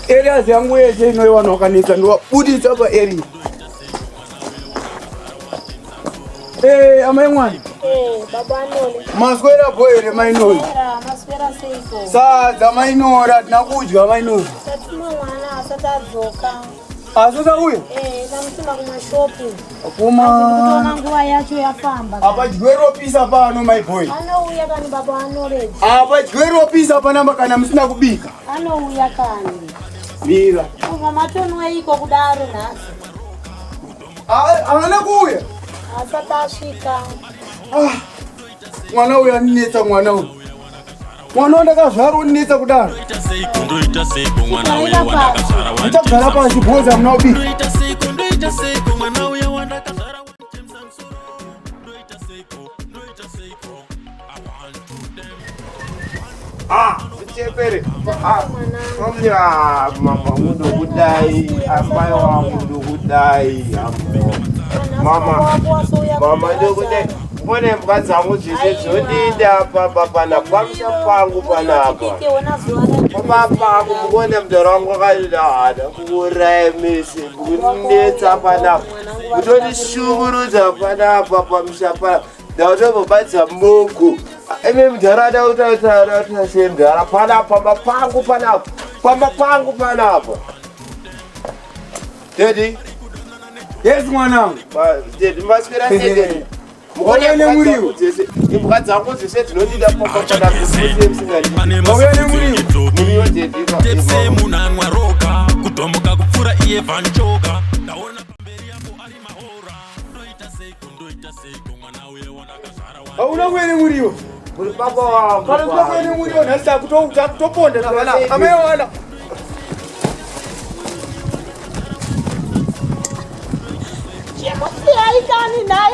Areas yangu yese inoiwana wakanisa ndiwabudisa pa area. Amai Mwana. Baba Anole. Maswera boyere mainori. Maswera seiko. Sadza mainora tinakudya mainori. Tatuma Mwana asati adzoka. Asati uya? Tamutuma kumashopu. Kuma. Kutona nguva yacho yafamba. Apa jwero pisa pano my boy. Anouya kani Baba Anole. Apa jwero pisa panamba kana musina kubika. Anouya kani. Mira. Kuva matono eiko kudaro nhasi. Haana kuuya? Asati asvika. Mwana uya ninetsa mwana uyu. Mwana wandakazvara uninetsa kudaro. Ndichagara pasi bhoza muna ubika. Chepere. Mama mundo kudai, amai wa mundo kudai. Mama ndo kudai. Mbone mukadzangu zvese zvodida pana pamsha pangu panapa. Papa pangu mukone mudaro wangu akadada kuuraya mese kunetsa panapa. Kutondishungurudza panapa pamsha panapa. Ndautombobadza moko. Eme mudharada utautara sendara panapa pamba pangu panapa. Daddy. Yes mwanangu. Daddy maswera senderi. Mukone muriwo. Mukadzangu zvese dzinodida papa panapa. Mukone muriwo. Muriwo daddy. Tepse munanwa roka kutomuka kupfura iye vanchoka. Ndaona pamberi yako ari mahora. Ndoita seiko mwana uye wanakazara wa. Hauna kwene muriwo. Muri papa wangu. Kana kwene muriwo nhasa kutoponda kana. Amewana. Chemoti aikani nayo.